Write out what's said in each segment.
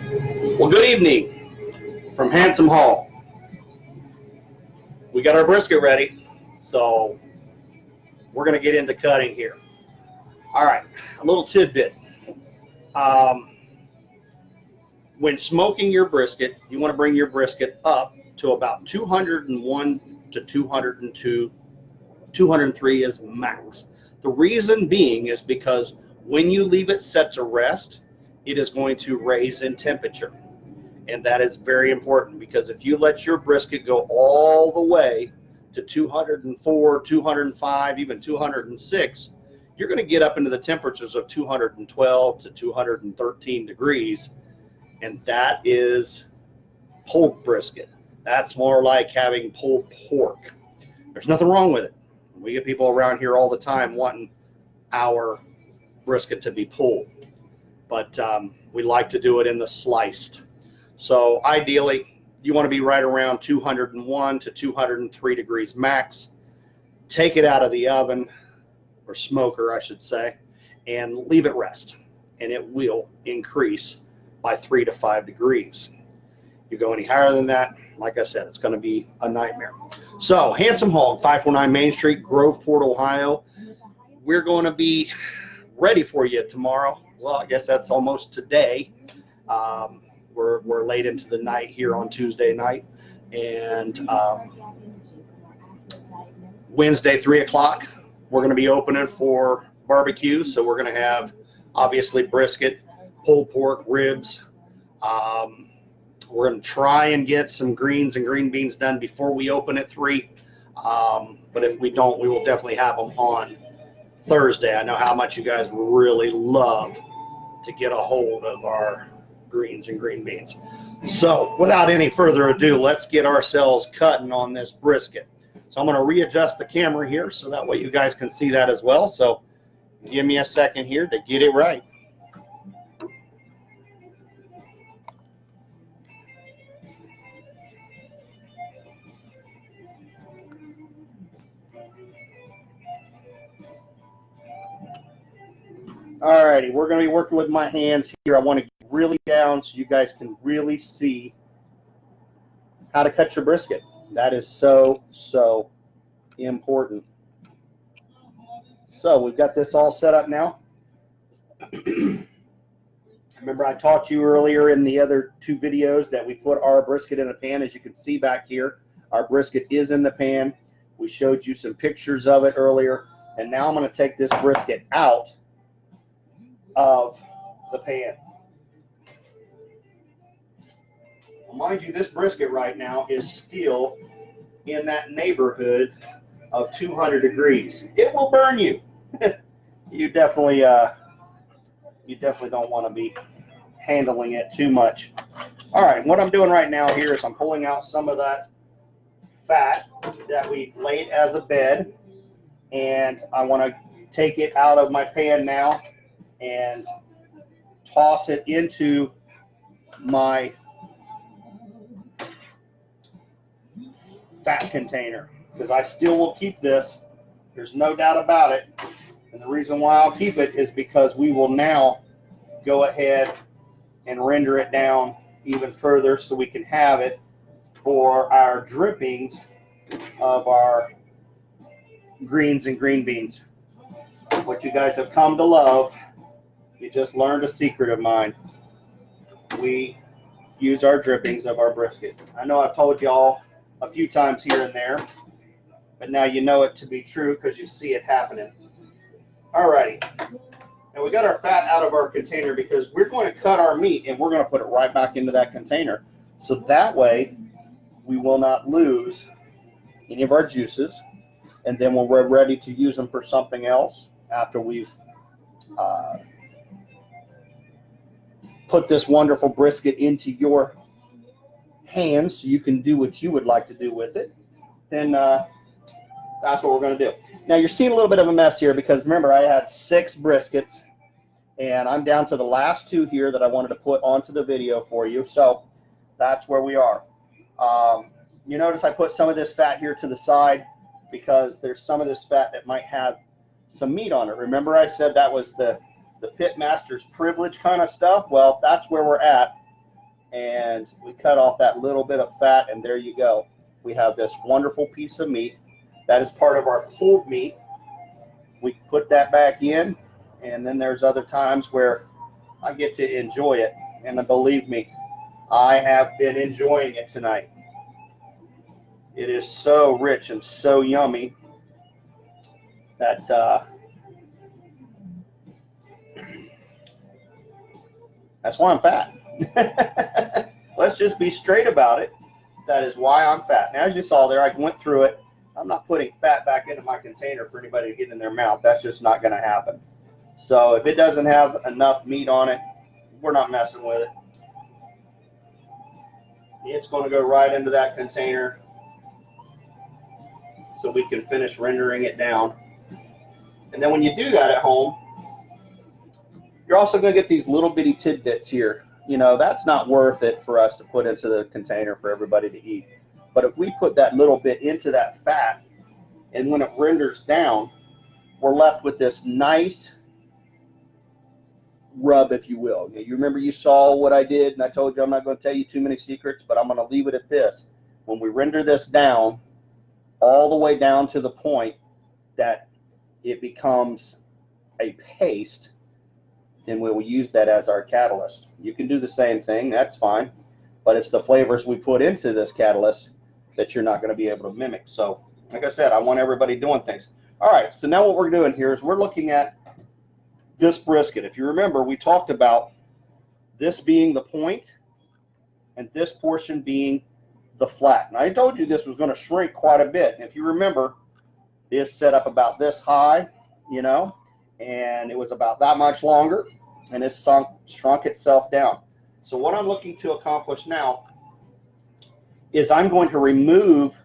Well, good evening from Handsome Hall. We got our brisket ready, so we're going to get into cutting here. All right, a little tidbit. When smoking your brisket, you want to bring your brisket up to about 201 to 202, 203 is max. The reason being is because when you leave it set to rest, it is going to raise in temperature. And that is very important, because if you let your brisket go all the way to 204, 205, even 206, you're going to get up into the temperatures of 212 to 213 degrees. And that is pulled brisket. That's more like having pulled pork. There's nothing wrong with it. We get people around here all the time wanting our brisket to be pulled, but we like to do it in the sliced. So ideally, you want to be right around 201 to 203 degrees max. Take it out of the oven, or smoker, I should say, and leave it rest, and it will increase by 3 to 5 degrees. You go any higher than that, like I said, it's going to be a nightmare. So, Handsome Hog, 549 Main Street, Groveport, Ohio. We're going to be ready for you tomorrow. Well, I guess that's almost today. We're late into the night here on Tuesday night, and Wednesday 3 o'clock we're going to be opening for barbecue. So we're going to have obviously brisket, pulled pork, ribs. We're going to try and get some greens and green beans done before we open at 3. But if we don't, we will definitely have them on Thursday. I know how much you guys really love to get a hold of our greens and green beans. So without any further ado, let's get ourselves cutting on this brisket. So I'm going to readjust the camera here so that way you guys can see that as well. So give me a second here to get it right. Alrighty, we're going to be working with my hands here. I want to get really down so you guys can really see how to cut your brisket. That is so important. So we've got this all set up now. Remember, I taught you earlier in the other 2 videos that we put our brisket in a pan. As you can see back here, our brisket is in the pan. We showed you some pictures of it earlier. And now I'm going to take this brisket out of the pan. Mind you, this brisket right now is still in that neighborhood of 200 degrees. It will burn you. You definitely don't want to be handling it too much. All right, what I'm doing right now here is I'm pulling out some of that fat that we laid as a bed, and I want to take it out of my pan now and toss it into my fat container, because I still will keep this. There's no doubt about it. And the reason why I'll keep it is because we will now go ahead and render it down even further so we can have it for our drippings of our greens and green beans. What you guys have come to love. You just learned a secret of mine. We use our drippings of our brisket. I know I've told y'all a few times here and there, but now you know it to be true because you see it happening. Alrighty. And we got our fat out of our container because we're going to cut our meat and we're going to put it right back into that container. So that way we will not lose any of our juices. And then when we're ready to use them for something else, after we've put this wonderful brisket into your hands so you can do what you would like to do with it, then that's what we're going to do. Now you're seeing a little bit of a mess here because remember, I had 6 briskets and I'm down to the last 2 here that I wanted to put onto the video for you. So that's where we are. You notice I put some of this fat here to the side because there's some of this fat that might have some meat on it. Remember I said that was the pit master's privilege kind of stuff? Well, that's where we're at and we cut off that little bit of fat, and there you go. We have this wonderful piece of meat. That is part of our pulled meat. We put that back in, and then there's other times where I get to enjoy it, and believe me, I have been enjoying it tonight. It is so rich and so yummy that that's why I'm fat. Let's just be straight about it. That is why I'm fat. Now, as you saw there, I went through it. I'm not putting fat back into my container for anybody to get in their mouth. That's just not going to happen. So if it doesn't have enough meat on it, we're not messing with it. It's going to go right into that container so we can finish rendering it down. And then when you do that at home, you're also going to get these little bitty tidbits here. You know, that's not worth it for us to put into the container for everybody to eat. But if we put that little bit into that fat, and when it renders down, we're left with this nice rub, if you will. You remember you saw what I did, and I told you I'm not going to tell you too many secrets, but I'm going to leave it at this. When we render this down, all the way down to the point that it becomes a paste, then we'll use that as our catalyst. You can do the same thing, that's fine, but it's the flavors we put into this catalyst that you're not going to be able to mimic. So, like I said, I want everybody doing things. All right, so now what we're doing here is we're looking at this brisket. If you remember, we talked about this being the point and this portion being the flat. And I told you this was going to shrink quite a bit. And if you remember, this set up about this high, you know, and it was about that much longer, and it shrunk itself down. So what I'm looking to accomplish now is I'm going to remove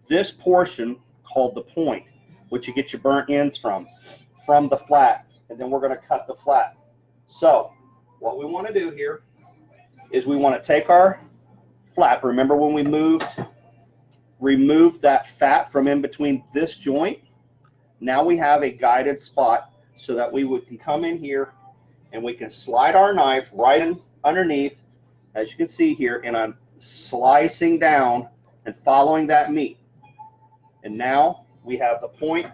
this portion called the point, which you get your burnt ends from the flat, and then we're going to cut the flat. So what we want to do here is we want to take our flap. Remember when we removed that fat from in between this joint? Now we have a guided spot so that we can come in here and we can slide our knife right in underneath, as you can see here, and I'm slicing down and following that meat. And now we have the point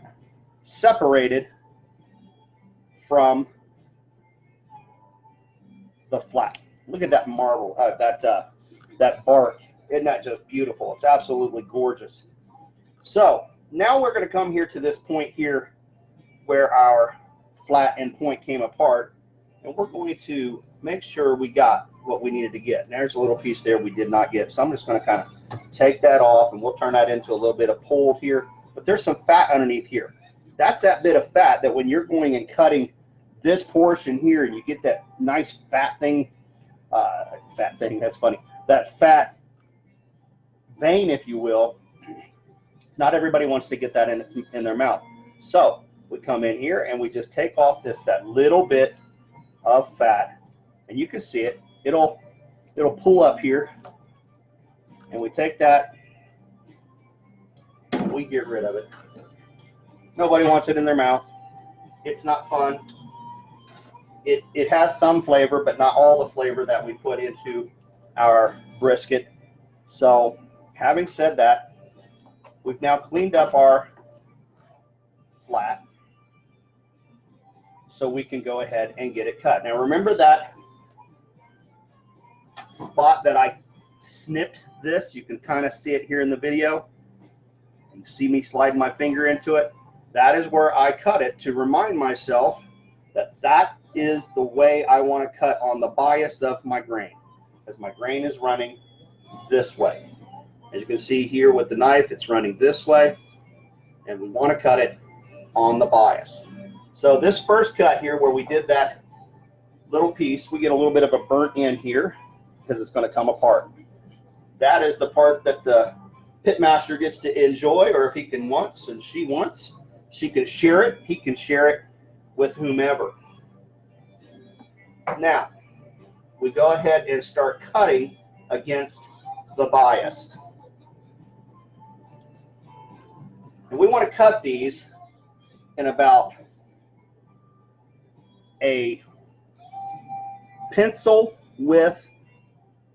separated from the flat. Look at that marble, that bark. Isn't that just beautiful? It's absolutely gorgeous. So now we're going to come here to this point here where our flat and point came apart, and we're going to make sure we got what we needed to get. And there's a little piece there we did not get, so I'm just going to kind of take that off, and we'll turn that into a little bit of pulled here. But there's some fat underneath here. That's that bit of fat that when you're going and cutting this portion here, and you get that nice fat thing, that's funny, that fat vein, if you will. Not everybody wants to get that in their mouth. So we come in here and we just take off that little bit of fat, and you can see it. It'll pull up here, and we take that and we get rid of it. Nobody wants it in their mouth. It's not fun. It has some flavor, but not all the flavor that we put into our brisket. So having said that, we've now cleaned up our flat so we can go ahead and get it cut. Now remember that spot that I snipped this? You can kind of see it here in the video. You can see me sliding my finger into it. That is where I cut it to remind myself that that is the way I want to cut on the bias of my grain, as my grain is running this way. As you can see here with the knife, it's running this way, and we want to cut it on the bias. So this first cut here where we did that little piece, we get a little bit of a burnt end here because it's going to come apart. That is the part that the pitmaster gets to enjoy, or if he can wants and she wants, she can share it, he can share it with whomever. Now, we go ahead and start cutting against the bias. And we want to cut these in about a pencil width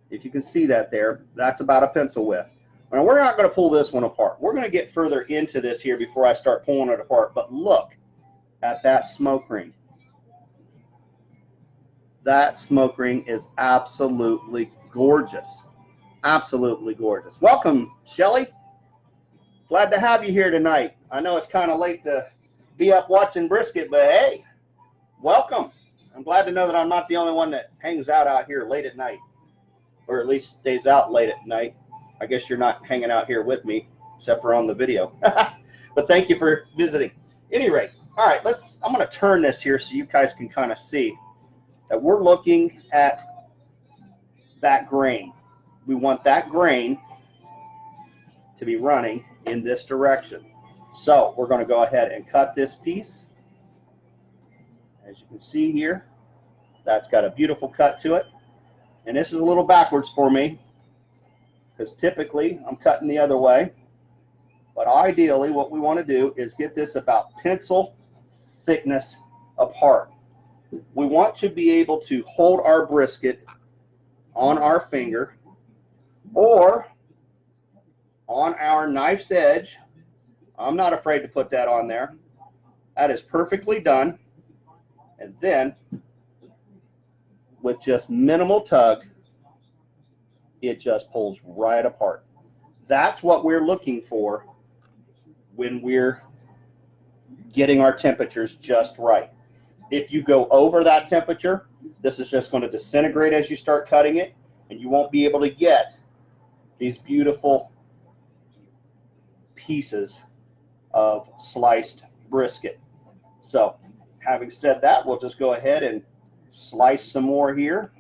If you can see that there, that's about a pencil width. Now, we're not going to pull this one apart. We're going to get further into this here before I start pulling it apart. But look at that smoke ring. That smoke ring is absolutely gorgeous. Absolutely gorgeous. Welcome, Shelly. Glad to have you here tonight. I know it's kind of late to be up watching brisket, but hey, welcome. I'm glad to know that I'm not the only one that hangs out here late at night, or at least stays out late at night. I guess you're not hanging out here with me, except for on the video. But thank you for visiting. At any rate, all right, I'm going to turn this here so you guys can kind of see that we're looking at that grain. We want that grain to be running in this direction. So we're going to go ahead and cut this piece. As you can see here, that's got a beautiful cut to it. And this is a little backwards for me, because typically I'm cutting the other way. But ideally what we want to do is get this about pencil thickness apart. We want to be able to hold our brisket on our finger or on our knife's edge. I'm not afraid to put that on there. That is perfectly done. And then with just minimal tug, it just pulls right apart. That's what we're looking for when we're getting our temperatures just right. If you go over that temperature, this is just going to disintegrate as you start cutting it, and you won't be able to get these beautiful pieces of sliced brisket. So having said that, we'll just go ahead and slice some more here.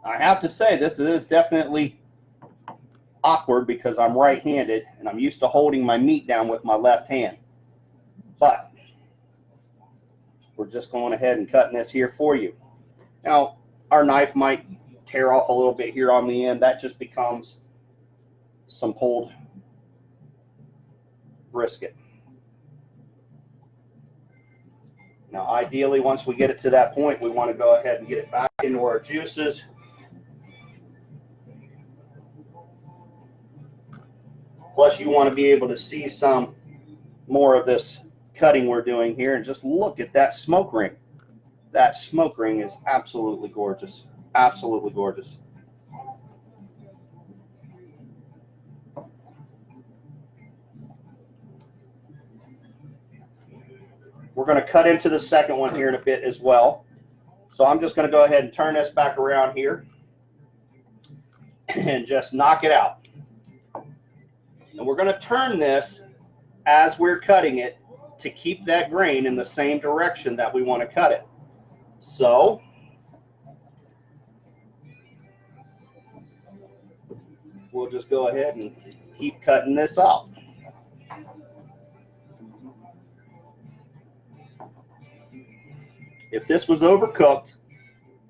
I have to say, this is definitely awkward because I'm right-handed and I'm used to holding my meat down with my left hand. But we're just going ahead and cutting this here for you. Now, our knife might tear off a little bit here on the end. That just becomes some pulled brisket. Now, ideally, once we get it to that point, we want to go ahead and get it back into our juices. Plus, you want to be able to see some more of this cutting we're doing here, and just look at that smoke ring. That smoke ring is absolutely gorgeous. Absolutely gorgeous. We're going to cut into the second one here in a bit as well. So I'm just going to go ahead and turn this back around here and just knock it out. And we're going to turn this as we're cutting it to keep that grain in the same direction that we want to cut it. So we'll just go ahead and keep cutting this out. If this was overcooked,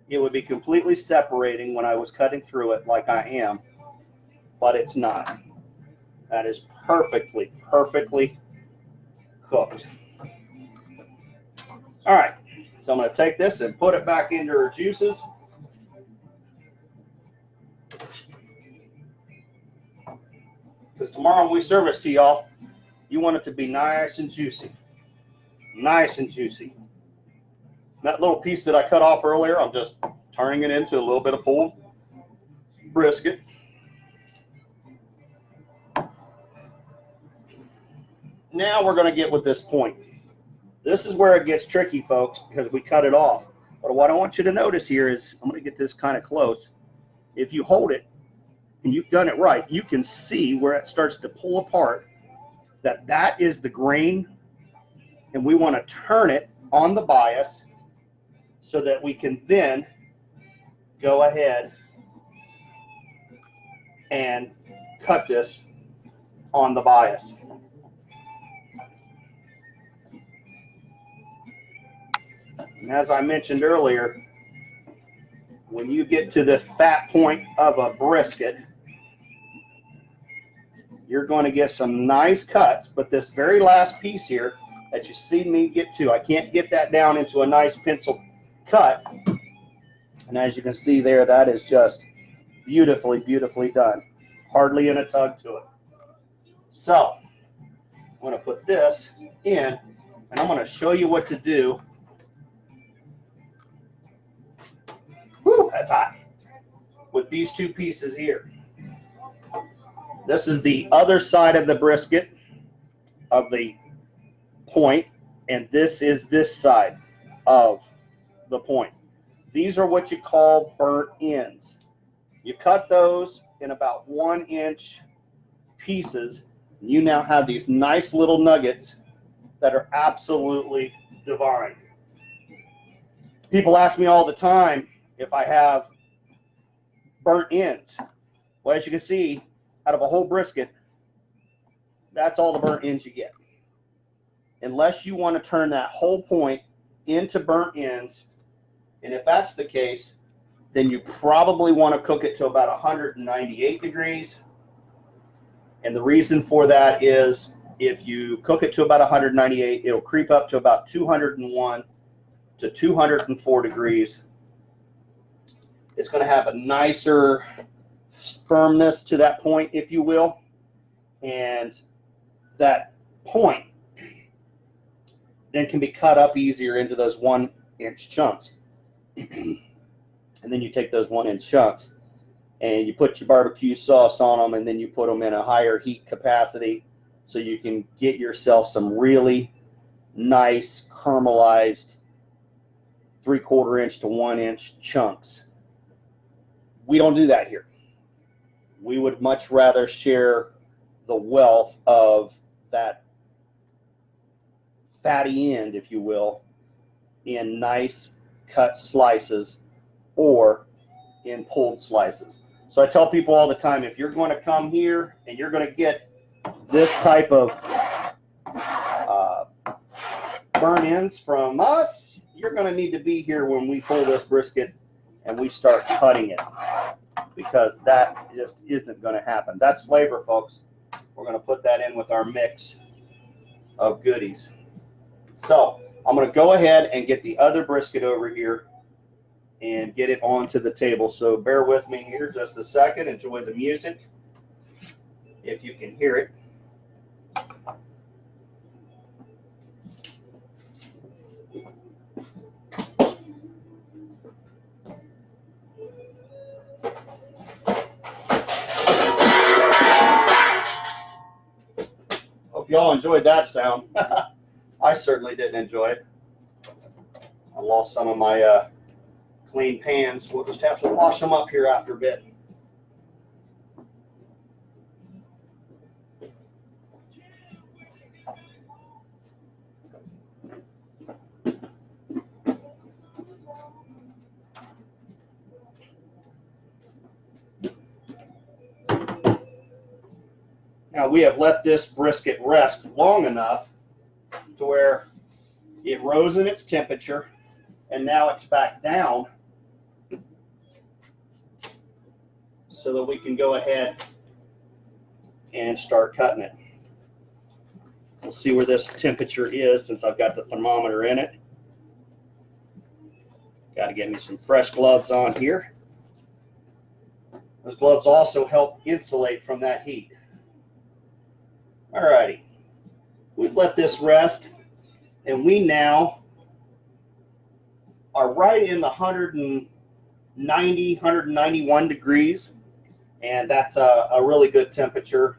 it would be completely separating when I was cutting through it like I am, but it's not. That is perfectly cooked. All right, so I'm going to take this and put it back into our juices. Because tomorrow when we serve this to y'all, you want it to be nice and juicy. Nice and juicy. That little piece that I cut off earlier, I'm just turning it into a little bit of pulled brisket. Now we're going to get with this point. This is where it gets tricky, folks, because we cut it off. But what I want you to notice here is, I'm going to get this kind of close. If you hold it and you've done it right, you can see where it starts to pull apart, that is the grain, and we want to turn it on the bias so that we can then go ahead and cut this on the bias. And as I mentioned earlier, when you get to the fat point of a brisket, you're going to get some nice cuts, but this very last piece here that you see me get to, I can't get that down into a nice pencil cut. And as you can see there, that is just Beautifully, beautifully done. Hardly in a tug to it. So I'm going to put this in, and I'm going to show you what to do. Whew, that's hot. With these two pieces here. This is the other side of the brisket of the point, and this is this side of the point. These are what you call burnt ends. You cut those in about 1-inch pieces. You now have these nice little nuggets that are absolutely divine. People ask me all the time if I have burnt ends. Well, as you can see, out of a whole brisket, that's all the burnt ends you get. Unless you want to turn that whole point into burnt ends, and if that's the case, then you probably want to cook it to about 198 degrees. And the reason for that is if you cook it to about 198, it'll creep up to about 201 to 204 degrees. It's going to have a nicer firmness to that point, if you will. And that point then can be cut up easier into those 1-inch chunks. And then you take those 1-inch chunks and you put your barbecue sauce on them, and then you put them in a higher heat capacity so you can get yourself some really nice caramelized 3/4 inch to 1-inch chunks. We don't do that here. We would much rather share the wealth of that fatty end, if you will, in nice cut slices or in pulled slices. So I tell people all the time, if you're going to come here and you're going to get this type of burn ends from us, you're going to need to be here when we pull this brisket and we start cutting it, because that just isn't going to happen. That's flavor, folks. We're going to put that in with our mix of goodies. So I'm going to go ahead and get the other brisket over here and get it onto the table. So bear with me here just a second. Enjoy the music if you can hear it. Hope y'all enjoyed that sound. I certainly didn't enjoy it. I lost some of my clean pans. We'll just have to wash them up here after a bit. Now we have let this brisket rest long enough to where it rose in its temperature, and now it's back down so that we can go ahead and start cutting it. We'll see where this temperature is since I've got the thermometer in it. Got to get me some fresh gloves on here. Those gloves also help insulate from that heat. Alrighty, we've let this rest, and we now are right in the 190, 191 degrees, and that's a really good temperature.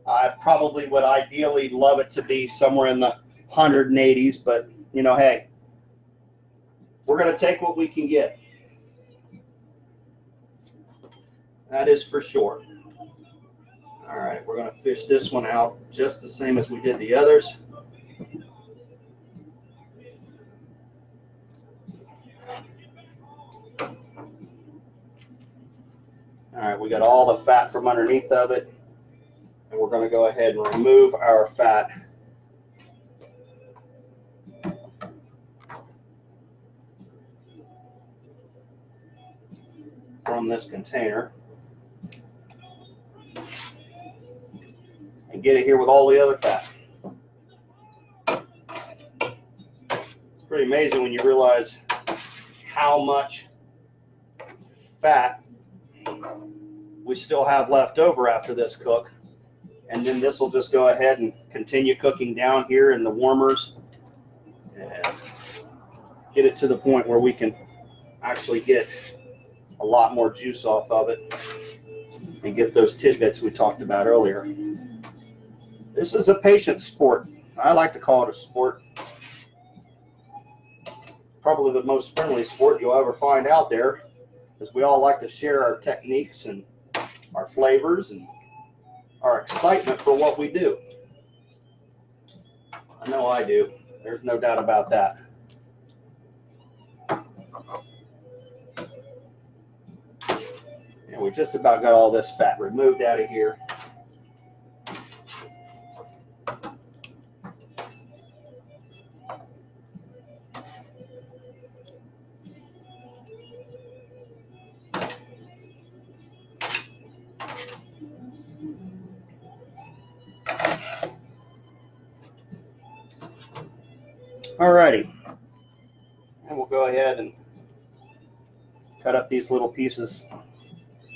I probably would ideally love it to be somewhere in the 180s, but you know, hey, we're going to take what we can get. That is for sure. All right, we're going to fish this one out just the same as we did the others. All right, we got all the fat from underneath of it, and we're going to go ahead and remove our fat from this container and get it here with all the other fat. It's pretty amazing when you realize how much fat we still have left over after this cook. And then this will just go ahead and continue cooking down here in the warmers and get it to the point where we can actually get a lot more juice off of it and get those tidbits we talked about earlier. This is a patient sport. I like to call it a sport. Probably the most friendly sport you'll ever find out there, because we all like to share our techniques and our flavors and our excitement for what we do. I know I do. There's no doubt about that. And we just about got all this fat removed out of here. Alrighty, and we'll go ahead and cut up these little pieces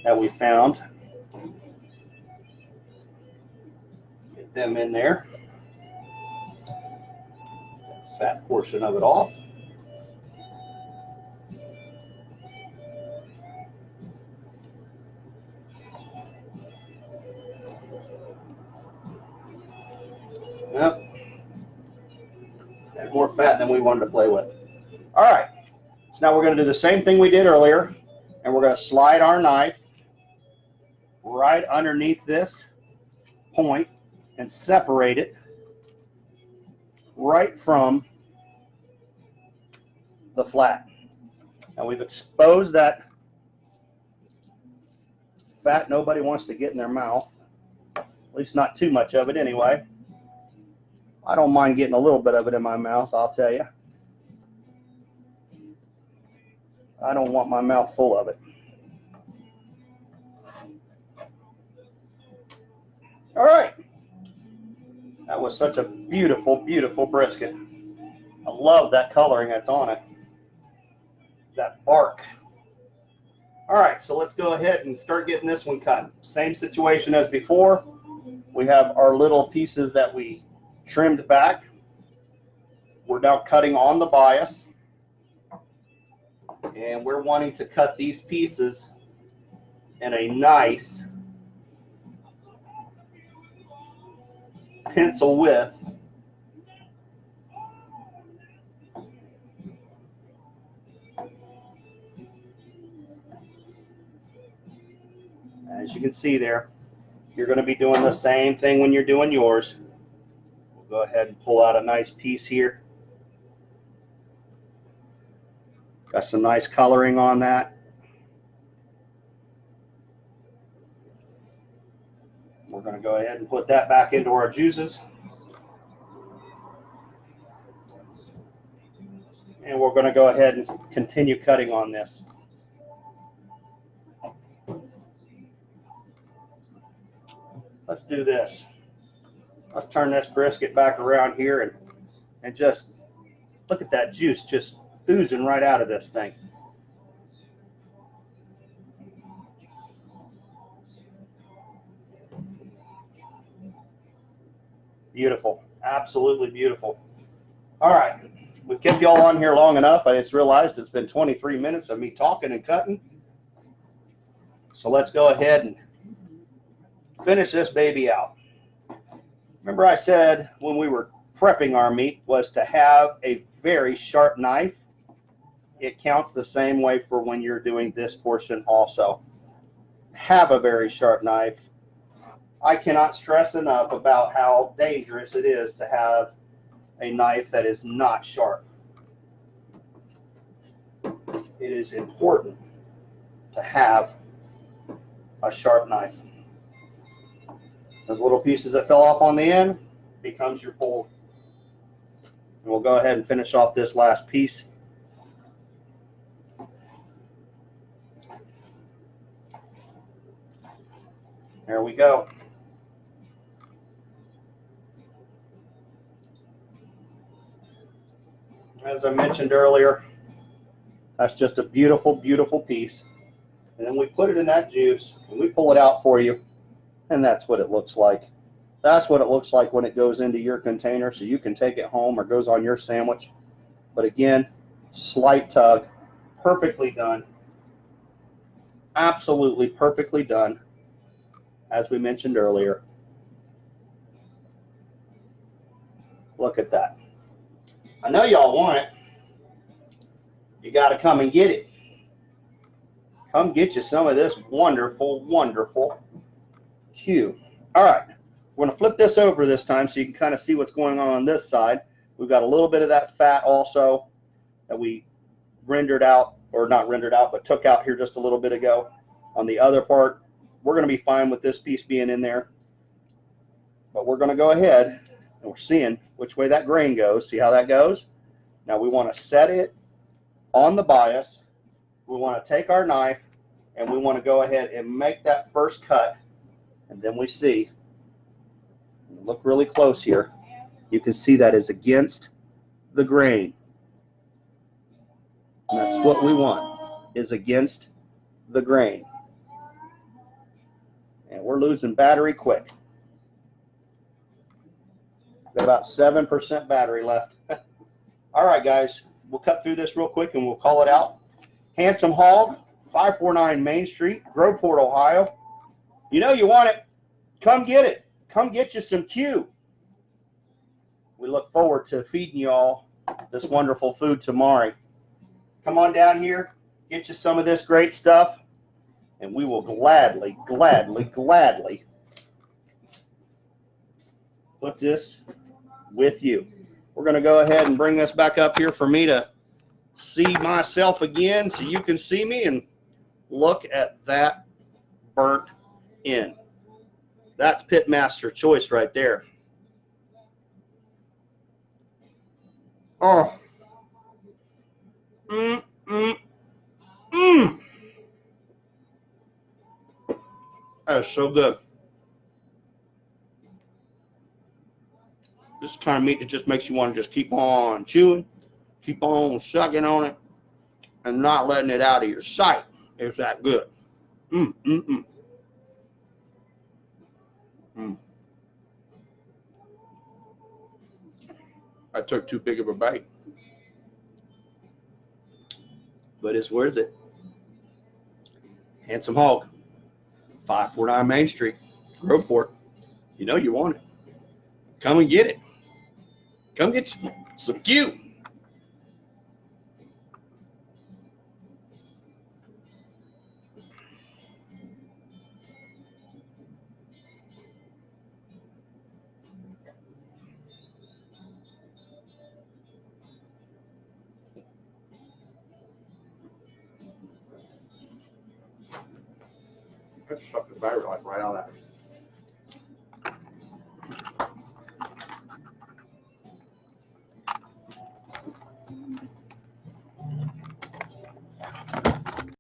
that we found. Get them in there. Fat portion of it off. Yep. And more fat than we wanted to play with. All right. So now we're going to do the same thing we did earlier, and we're going to slide our knife right underneath this point and separate it right from the flat. Now we've exposed that fat nobody wants to get in their mouth, at least not too much of it anyway. I don't mind getting a little bit of it in my mouth, I'll tell you. I don't want my mouth full of it. All right. That was such a beautiful, beautiful brisket. I love that coloring that's on it. That bark. All right, so let's go ahead and start getting this one cut. Same situation as before. We have our little pieces that we trimmed back. We're now cutting on the bias. And we're wanting to cut these pieces in a nice pencil width. As you can see there, you're going to be doing the same thing when you're doing yours. We'll go ahead and pull out a nice piece here. Got some nice coloring on that. We're going to go ahead and put that back into our juices. And we're going to go ahead and continue cutting on this. Let's do this. Let's turn this brisket back around here and just look at that juice just oozing right out of this thing. Beautiful. Absolutely beautiful. All right. We've kept y'all on here long enough. I just realized it's been 23 minutes of me talking and cutting. So let's go ahead and finish this baby out. Remember I said when we were prepping our meat was to have a very sharp knife. It counts the same way for when you're doing this portion also. Have a very sharp knife. I cannot stress enough about how dangerous it is to have a knife that is not sharp. It is important to have a sharp knife. Those little pieces that fell off on the end becomes your pull. And we'll go ahead and finish off this last piece. There we go. As I mentioned earlier, that's just a beautiful, beautiful piece. And then we put it in that juice and we pull it out for you. And that's what it looks like. That's what it looks like when it goes into your container, so you can take it home or goes on your sandwich. But again, slight tug, perfectly done. Absolutely perfectly done, as we mentioned earlier. Look at that. I know y'all want it. You got to come and get it. Come get you some of this wonderful, wonderful Q. All right, we're going to flip this over this time so you can kind of see what's going on this side. We've got a little bit of that fat also that we rendered out, or not rendered out, but took out here just a little bit ago. On the other part, we're going to be fine with this piece being in there. But we're going to go ahead, and we're seeing which way that grain goes. See how that goes? Now we want to set it on the bias. We want to take our knife, and we want to go ahead and make that first cut. And then we see, look really close here, you can see that is against the grain. And that's what we want, is against the grain. And we're losing battery quick. Got about 7% battery left. All right, guys, we'll cut through this real quick and we'll call it out. Handsome Hog, 549 Main Street, Groveport, Ohio. You know you want it. Come get it. Come get you some Q. We look forward to feeding you all this wonderful food tomorrow. Come on down here, get you some of this great stuff, and we will gladly, gladly, gladly put this with you. We're going to go ahead and bring this back up here for me to see myself again so you can see me, and look at that burnt end. That's Pitmaster choice right there. Oh. That is so good. This kind of meat that just makes you want to just keep on chewing, keep on sucking on it, and not letting it out of your sight. It's that good. I took too big of a bite, but it's worth it. Handsome Hog, 549 Main Street, Groveport. You know you want it. Come and get it. Come get some Q. Let's suck the battery life right out of that.